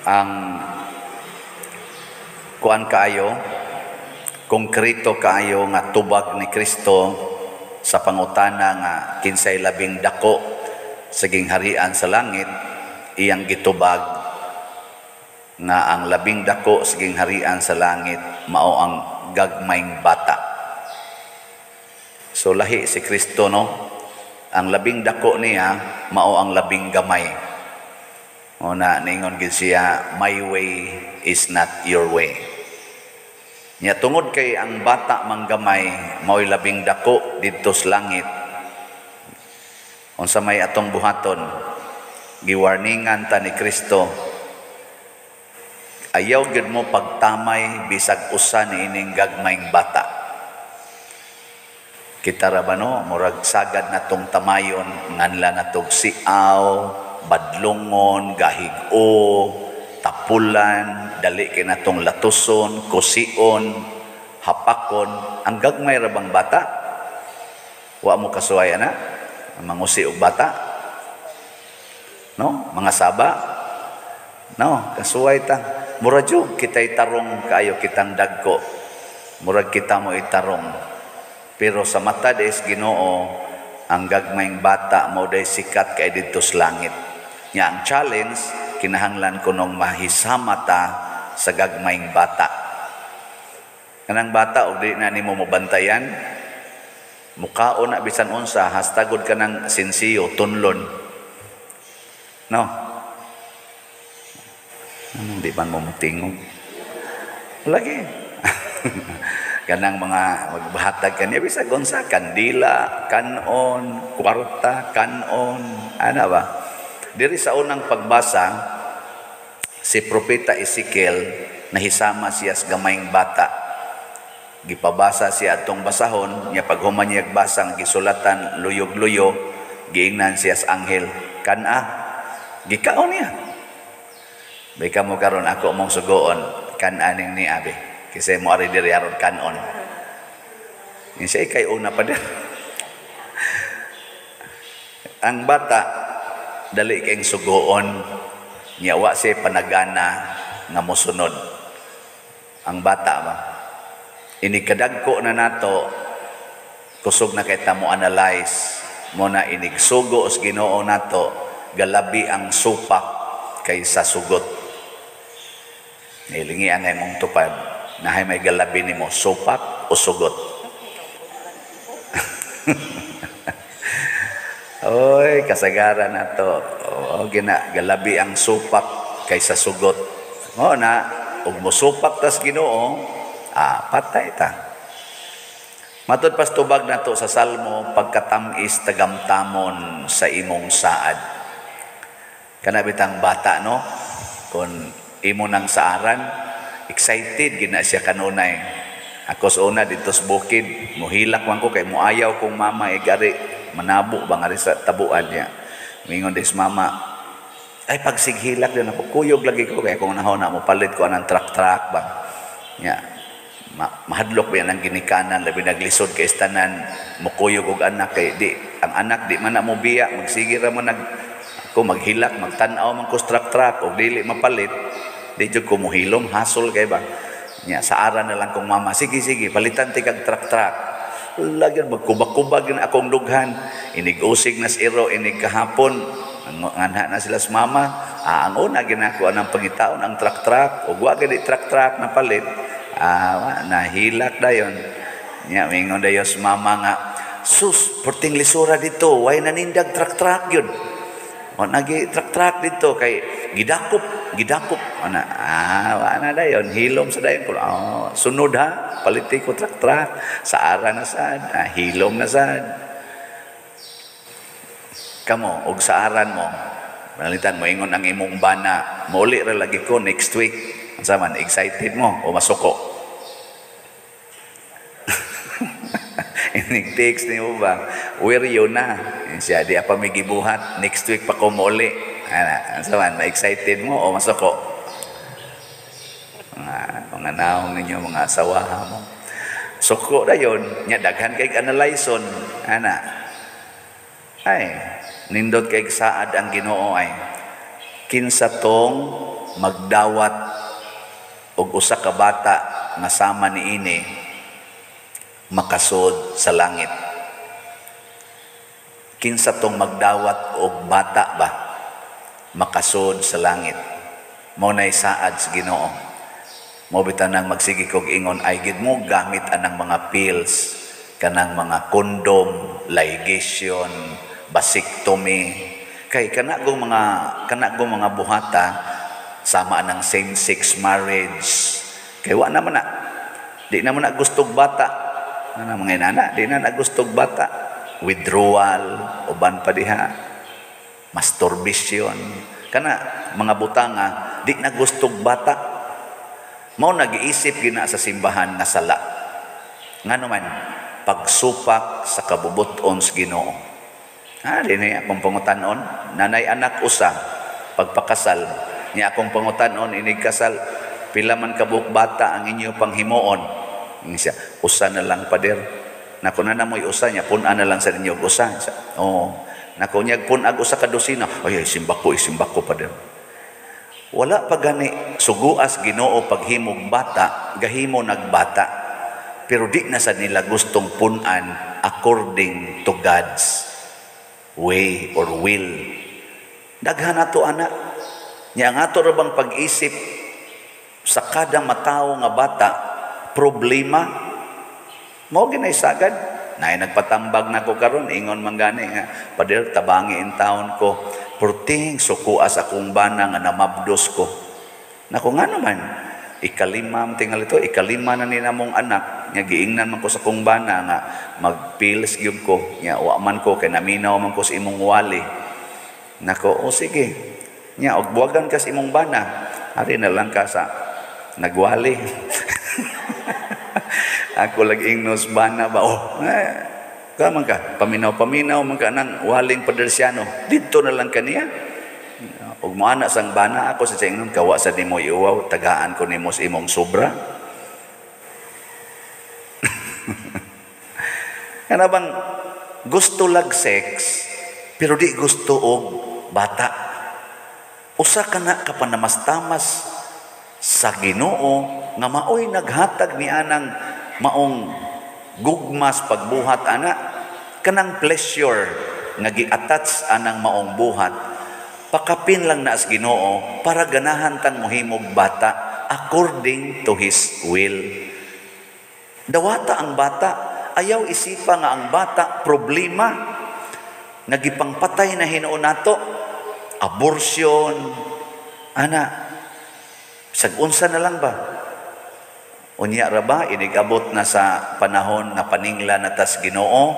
ang kuan kaayo, konkreto kaayo nga tubag ni Kristo sa pangutana nga kinsay labing dako saging harian sa langit, iyang gitubag nga ang labing dako saging harian sa langit mao ang gagmayng bata. So lahi si Kristo, no? Ang labing dako niya mao ang labing gamay. Una ningon gid siya, my way is not your way. Nya tungod kay ang bata manggamay mao'y labing dako didto sa langit. Unsa may atong buhaton, giwarningan ta ni Kristo, ayaw gid mo pagtamay bisag usa ni ining gagmayng bata. Kita ra ba no, murag sagad natong tamayon nganla natog siaw, badlongon, gahig-o, tapulan, dali kay natong latuson, kusion, hapakon. Ang gagmay ra bang bata? Wa mo kasuway ana mangusi og bata? No, mga saba? No, kasuway ta. Murag jud kitay tarong kayo kitang dagko. Murag kita mo itarong. Pero sa mata des Ginoo, ang gagmayng bata mao day sikat kay didto sa langit. Nya ang challenge kinahanglan kunong mahisama ta sa gagmayng bata. Kanang bata og di na nimo mabantayan, mukaon na bisan unsa, hastagod ka ng sinsiyo, tunlon. No? Di man mo mutingog? Lagi. Kanang mga magbahatag kaniya, bisag unsa, kandila, kanon, kwarta, kanon, ano ba? Diri sa unang pagbasa, si Propeta Ezekiel, nahisama siya sa gamayng bata. Gipabasa siya atong basahon, niya paghuman niya basang gisulatan luyog-luyo, giingnan siya sa anghel, kana, gikaon niya. Bika mo karon ako mong sugoon, kananing ni abi. Kasi mo ari diri aron kanon. Ni siya kay una pa din. Ang bata dali kay sugoon, niya wa siya panagana nga mosunod. Ang bata ba? Ini kadagko na nato, kusog na kay ta mo analyze mo na inig sugo os Ginoo nato, galabi ang supak kaysa sugot. Nilingi anay mong tupad nahay may galabi nimo, supak o sugot. Oy, kasagaran nato. O gina galabi ang supak kaysa sugot. Mo na ug mosupak tas Ginoo, patay ta. Matud pas tubag nato sa Salmo, pagkatamis tagamtamon sa imong saad. Kana bitang bata, no? Kun imo nang saaran, excited gina siya kanunay. Ako sa una dito sa bukid, muhilak man ko kay muayaw kong mama gari manabo bang ari sa tabuan niya. Mingon des mama, ay pagsighilak din ako, kuyog lagi ko kay kung nahon na mo palit ko anang truck bang. Nya mahadlok ba yan ang ginikanan, labi naglisod kay istanan, mukuyog og anak kay di ang anak di man na mo biya, magsige ra mo ako maghilak, magtanaw man ko truck og dili mapalit. Di jud ko muhilom, hasol kay ba. Nya saara na lang kong mama, sige palitan ti kag truck. Lagyan magkubak-kubak gin akong dughan. Inig usig na iro, inig kahapon nganha na sila sa mama. Ang una ginako anang pangitaon ang truck ug wa gid truck na palit. Nahilak dayon. Nya mingon dayon sa mama nga, sus, porting lisura dito, way nanindag truck yun. O nagi truck dito kay gidakop ana ana dayon hilom sa dayon ko sunod ha paliti ko truck sa ara na sad hilom na sad kamo og sa aran mo malitan mo ingon ang imong bana mauli ra lagi ko next week unsa man excited mo o masuko inig text ni mo ba where you na siya di apa may gibuhat next week pa ko mauli. Saman, na-excited mo o masuko? Mga naong ninyo, mga asawaha mo. Suko na yun, nya daghan kay analyson, ay, nindot kay saad ang Ginoo ay, kinsa tong magdawat og usa ka bata nga sama niini makasud sa langit. Kinsa tong magdawat og bata ba makasud sa langit? Mao nay saad sa Ginoo. Mao bitan nang magsigi kog ingon ay gid mo gamit anang mga pills, kanang mga kondom, ligation, vasectomy. Kay kanagong mga buhata sama ng same-sex marriage. Kay wa naman na. Di naman na gustog bata. Ano mga inana, di na gustog bata. Withdrawal, uban pa diha. Masturbation. Kana mga butanga, di na gustog bata. Mao nag-iisip gina sa simbahan nga sala. Ngano man, pagsupak sa kabubuton sa Ginoo. Di na akong pangutanon, nanay anak usa, pagpakasal, niya akong pangutanon, inig kasal, pila man kabuk bata ang inyo panghimuon. Siya, usa na lang pader. Nako na mo'y usa niya, punan na lang sa inyo usa. Nako niya punag usa ka dosina. Ay, simbak ko pader. Wala pa gani suguas Ginoo paghimog bata, gahimo nagbata. Pero di na sa nila gustong punan according to God's way or will. Daghan ato anak. Nya nga ato ra bang pag-isip sa kada matawo nga bata problema mao ginay sagad. Nay nagpatambag nako karon ingon man gani nga pader tabangi in taon ko purting sukuas akong bana nga namabdos ko. Nako nga naman ikalima na ni namong anak nga giingnan man ko sa kong bana nga magpilis gyud ko nya wa man ko kay naminaw man ko sa imong wali. Nako sige nya og buwagan ka sa imong bana ari na lang ka sa nagwali. Ako lagi ingnos bana ba kaman ka paminaw man ka nang waling padersyano dito na lang kaniya. Og mo ana sang bana ako sa ingnon kawa sa nimo iuwaw tagaan ko nimo sa imong sobra. Kana bang gusto lag sex pero di gusto og bata. Usa ka na kapanamastamas sa Ginoo nga maoy naghatag ni anang maong gugmas pagbuhat ana kanang pleasure nga gi-attach anang maong buhat pakapin lang na as Ginoo para ganahan tang mohimog bata according to His will. Dawata ang bata, ayaw isipa nga ang bata problema nga gipangpatay na hinuon nato, abortion ana sag-unsa na lang ba? Unya ra ba inigabot na sa panahon nga paningla na tas Ginoo,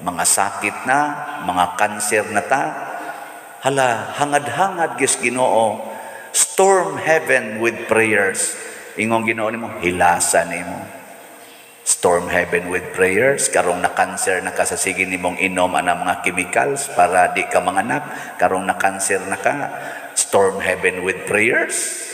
mga sakit na, mga kanser na ta. Hala, hangad-hangad gis Ginoo, storm heaven with prayers. Ingong Ginoo nimo, hilasa nimo. Storm heaven with prayers, karong na cancer na ka sa sige nimong inom ana mga chemicals para di ka manganak, karong na cancer na ka, storm heaven with prayers.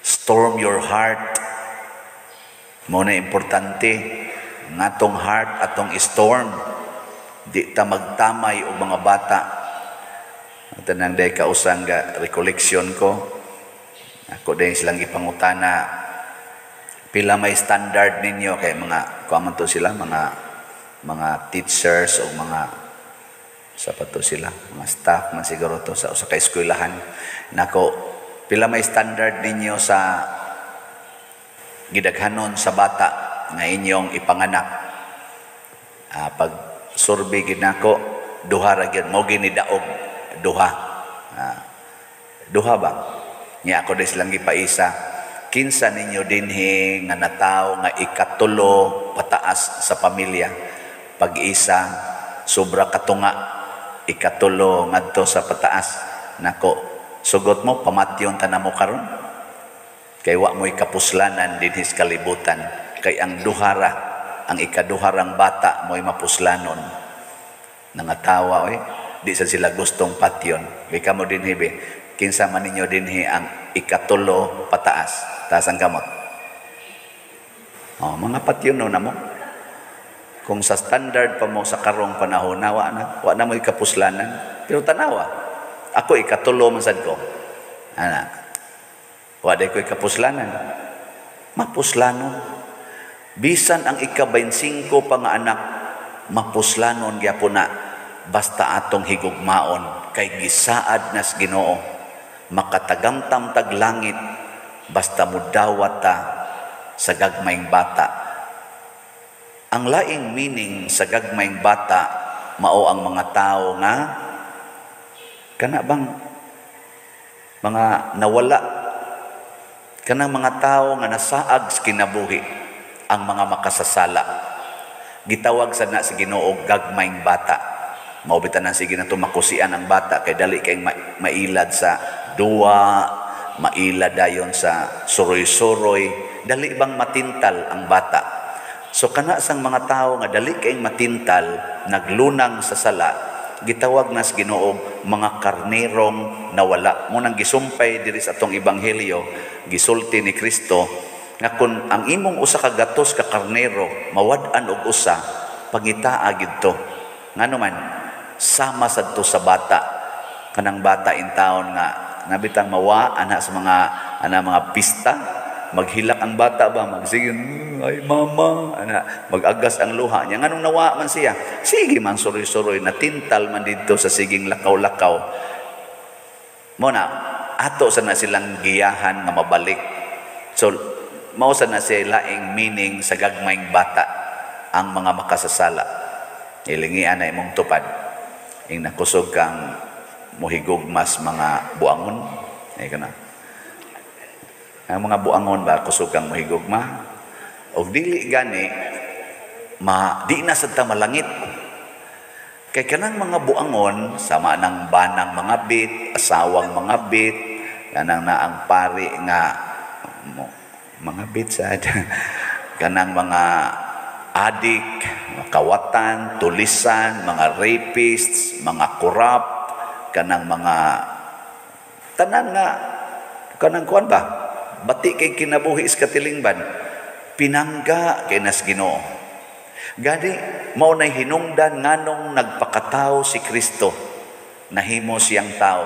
Storm your heart. Muna importante nga tong heart atong storm di ta magtamay og mga bata. Tanang day kausang ga recollection ko ako din silang ipangutana pila may standard ninyo kay mga kuaman to sila mga teachers o mga sapato sila mga staff man siguro to sa usa ka eskwelahan nako pila may standard ninyo sa gidaghanon sa bata nga inyong ipanganak. Pag survey gid nako duha ra gyud mo gini daog duha. Duha ba? Nya ako din silang gipaisa. Kinsa ninyo dinhi nga natawo nga ikatulo pataas sa pamilya. Pag-isa sobra katunga ikatulo ngadto sa pataas. Nako sugot mo pamatyon ta namo karon. Kay wa mo'y kapuslanan dinhi sa kalibutan. Kay ang duhara, ang ikaduharang bata mo'y mapuslanon. Nangatawa, di sa sila gustong patyon. Kay kamo dinhi be, kinsa man ninyo dinhi ang ikatulo pataas. Taas ang kamot. Mga patyon no na mo. Kung sa standard pa mo sa karong panahon, wa na mo'y kapuslanan. Pero tanawa, ako ikatulo man sad ko. Waday ko'y kapuslanan. Mapuslanon. Bisan ang ika-25 pa nga anak, mapuslanon gyapon na basta atong higugmaon kay gisaad nas Ginoo. Makatagamtam tag langit basta mudawat ta sa gagmayng bata. Ang laing meaning sa gagmayng bata mao ang mga tao nga kana bang mga nawala, kanang mga tao nga nasaag sa kinabuhi, ang mga makasasala. Gitawag sa na si Ginoo gagmayng bata. Maubitan na sige na tumakusian ang bata kay dali kay mailad sa duwa, mailad dayon sa suroy-suroy, dali bang matintal ang bata. So kana sang mga tao nga dali kay matintal, naglunang sa sala, gitawag na sa Ginoo mga karnerong nawala. Munang gisumpay diri sa atong ebanghelyo, gisulti ni Kristo nga kun ang imong usa ka gatos ka karnero mawad-an og usa, pangitaa gid to. Ngano man sama sadto sa bata, kanang bata in taon nga nabitang mawa ana sa mga pista, maghilak ang bata ba, magsige ay mama ana, magagas ang luha niya. Nganong nawa man siya, sige man suroy-suroy, natintal man dito sa siging lakaw-lakaw. Muna ato sa na silang giyahan nga mabalik. So mao sa na sila laing meaning sa gagmayng bata ang mga makasasala. Ilingian na imong tupad. Ing nakusog kang muhigugmas mga buangon. Ay kana. Ang mga buangon ba kusog kang muhigugma? O dili gani di na sad ta malangit. Kay kanang mga buangon sama ng banang mga bit, asawang mga bit, kanang na ang pari nga mga bit sa kanang mga adik, kawatan, tulisan, mga rapists, mga corrupt, kanang mga tanan nga kanang kuan ba, bati kay kinabuhi sa katilingban, pinangga kay nas Ginoo. Gani mao nay hinungdan nganong nagpakatao si Kristo, nahimo siyang tao.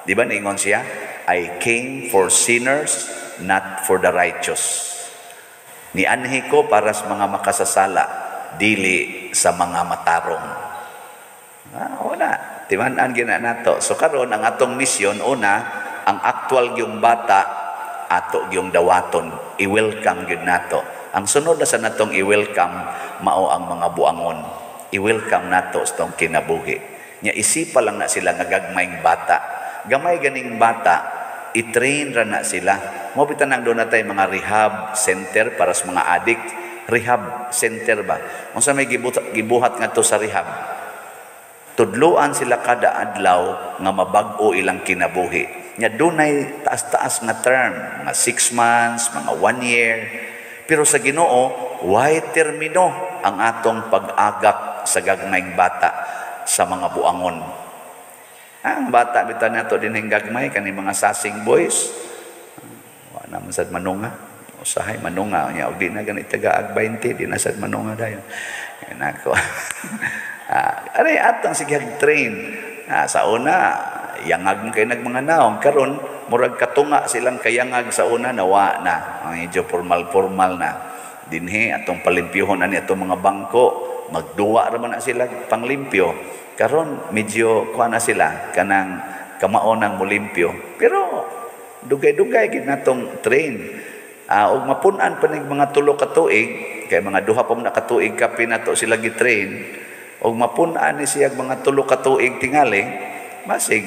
Di ba ningon siya, I came for sinners, not for the righteous. Nianhi ko para sa mga makasasala, dili sa mga matarong. Wala. Timan-an gina nato. So karon ang atong misyon, una, ang actual yung bata, ato yung dawaton. I-welcome yun nato. Ang sunod na sa natong i-welcome, mao ang mga buangon. I-welcome nato sa itong kinabuhi. Nya isipa lang na sila nga gagmayng bata. Gamay ganing bata, i-train ra na sila. Mabitan ang doon natin mga rehab center para sa mga addict. Rehab center ba? Kung sa may gibuhat nga to sa rehab, tudluan sila kada adlaw nga mabag-o ilang kinabuhi. Nya dunay taas-taas nga term, mga 6 months, mga 1 year. Pero sa Ginoo, why termino ang atong pag-agak sa gagmayng bata sa mga buangon. Ang bata bitan nato din hing gagmay kani mga sasing boys. Wa na man sad manunga. Usahay manunga nya og di na gani taga ag 20 di na sad manunga dayon. Nako. Ari atong sige train. Sa una yangag kay nagmanga naong karon murag katunga silang kayangag sa una nawa na. Medyo formal na. Dinhi atong palimpyohon ani atong mga bangko, magduwa ra man na sila panglimpyo. Karon medyo kuha na sila kanang kamaon ng mulimpyo. Pero dugay-dugay gid natong train. Og mapun-an pa ning mga 3 ka tuig, kay mga 2 pa man ka tuig kapi nato sila gi-train. Og mapun-an ni siya mga 3 ka tuig tingali, masig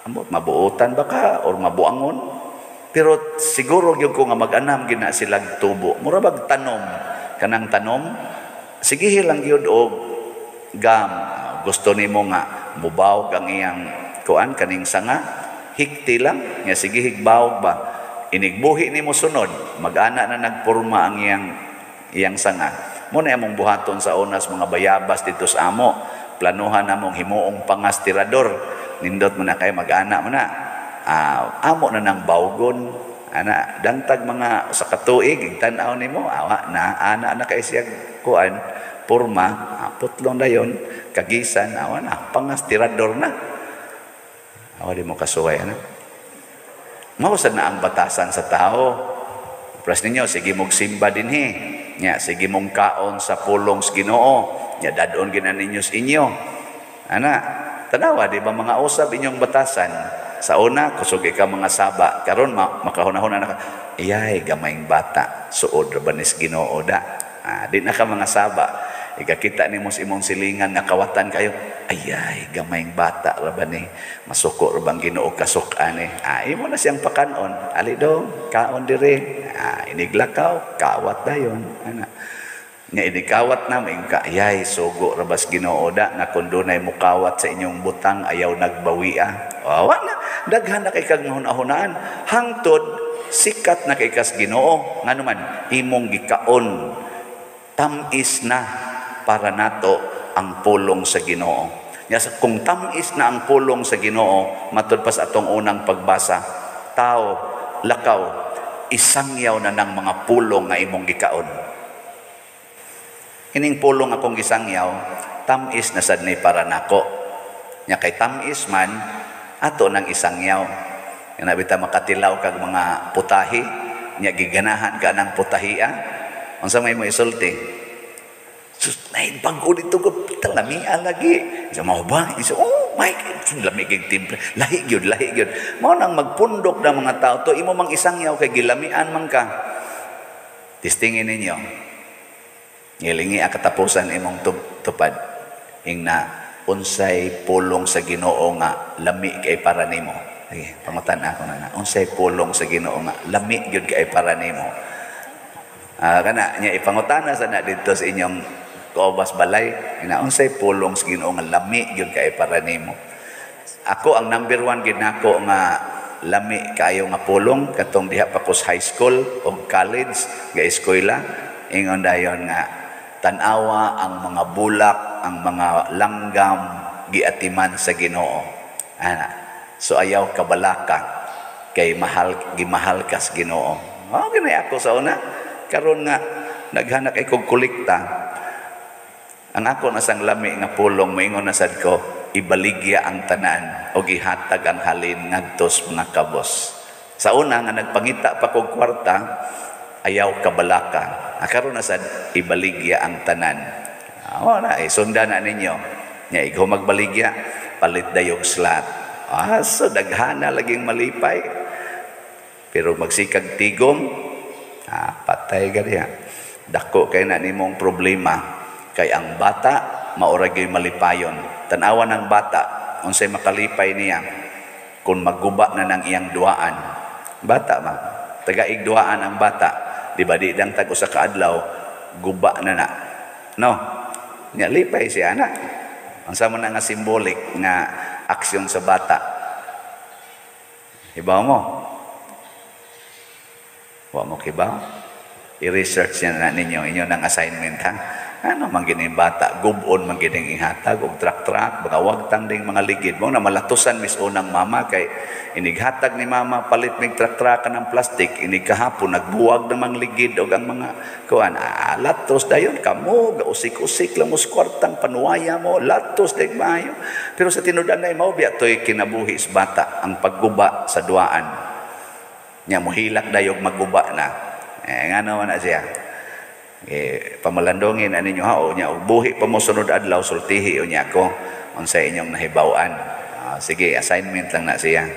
mabuotan ba ka or mabuangon. Pero siguro gyud ko nga mag-anam gid na sila tubo. Mura bag tanom, kanang tanom, sige lang gyud og gam, gusto nimo nga mubaw ang iyang kuan kaning sanga, hikti lang nga sige higbaw ba, inigbuhi nimo sunod, mag-ana na nagporma ang iyang sanga. Muna among buhaton sa unas mga bayabas dito sa amo, planuhan namong himuong pangastirador, nindot mo na kay mag-ana mo na, amo na ng bawgon, ana dantag mga sa katuig tan-aw nimo, awa na ana na kay siya kuan porma, putlong dayon, kagisan, awan na, pangastirador na. Awa di mo kasuway, ano? Mao sad na ang batasan sa tao. Pres ninyo, sige mong simba dinhi. Nya, sige mong kaon sa pulong sa Ginoo. Nya, dadon gina ninyo sa inyo. Ana, tanawa, di ba mga usab inyong batasan? Sa una, kusog ka mga saba. Karon makahunahuna na ka, iyay, gamayng bata. Suod rabanis Ginoo da. Di na ka mga saba. Ikakita ni mo sa imong silingan nga kawatan kayo, ayay, gamayng bata rabani. Masuko rabang Ginoo kasukan ni. Imo na siyang pakanon. Ali dong, kaon dire. Iniglakaw, kawat dayon. Ana. Nga inikawat namin ka, ayay, sugo rabas Ginoo da nga kun dunay mukawat sa inyong butang ayaw nagbawi. Wa na, daghan na kay kag mahunahunaan. Hangtod sikat na kay kas Ginoo. Ngano man imong gikaon tamis na para nato ang pulong sa Ginoo. Yes, kung tamis na ang pulong sa Ginoo, matud pa sa atong unang pagbasa, tao, lakaw, isangyaw na ng mga pulong nga imong gikaon. Ining pulong akong gisangyaw, tamis na sad ni para nako. Nya kay tamis man, ato nang isangyaw. Nga nabita makatilaw kag mga putahi, nya giganahan ka ng putahia. Unsa may mo isulti? Sus, nahin bago dito ko, lamia lagi. Isa mo ba? Isa, oh my God, lamig yung timple. Lahi yun. Mao nang magpundok ng mga tao, to imo mang isangyaw kay gilamian man ka. Tistingin ninyo. Ngilingi ang katapusan imong tupad. Ingna, unsay pulong sa Ginoo nga lami kay para nimo. Sige, pangutan ako na. Unsay pulong sa Ginoo nga lami gyud kay para nimo. Kana nya ipangutana sa na dito sa inyong kaubas balay, unsay pulong sa Ginoo nga lami gyud kay para nimo. Ako ang number 1 gid nako nga lami kayo nga pulong katong diha pa ko sa high school o college nga eskwela, ingon dayon nga tan-awa ang mga bulak, ang mga langgam giatiman sa Ginoo. So ayaw kabalaka kay gimahal ka sa Ginoo. Ginay ako sa una karon nga naghanak ay kog kolekta. Ang ako nasang lami nga pulong, maingon na sad ko, ibaligya ang tanan o gihatag ang halin ngadtos mga kabos. Sa una nga nagpangita pa kog kwarta, ayaw kabalaka. Karon na sad ibaligya ang tanan. Na sundan na ninyo. Nya ikaw magbaligya, palit dayog slat. So daghana laging malipay. Pero magsikag tigom, patay gadiya. Dako kay na nimong problema. Kay ang bata maura gyud malipayon. Tan-awa ng bata unsay makalipay niya kung magguba na ng iyang duaan. Bata man, taga-igduaan ang bata. Di ba di dang tag usa ka adlaw guba na. No. Nya lipay siya na. Unsa man nga simbolik nga aksyon sa bata. Ibaw mo. Wa mo kibaw. I-research yan na ninyo, inyo ng assignment ha. Ano man gining bata, gubon man gining ihatag og trak-trak, baka wag tang ding mga ligid mo na malatusan mis unang mama kay inighatag ni mama palit mig trak-trak ng plastik, inig kahapon nagbuwag ng mga ligid og ang mga kuan. Latos dayon kamo, gausik-usik lang mo kwartang panuwaya mo, latos day maayo. Pero sa tinudan na mao biya toy kinabuhi sa bata ang pagguba sa duaan. Nya mohilak dayog magguba na. Ngano man na siya. Pamalandongin ani ninyo hao nya buhi pa mo sunod adlaw sultihi unya ko unsay inyong nahibaw-an. Sige, assignment lang na siya.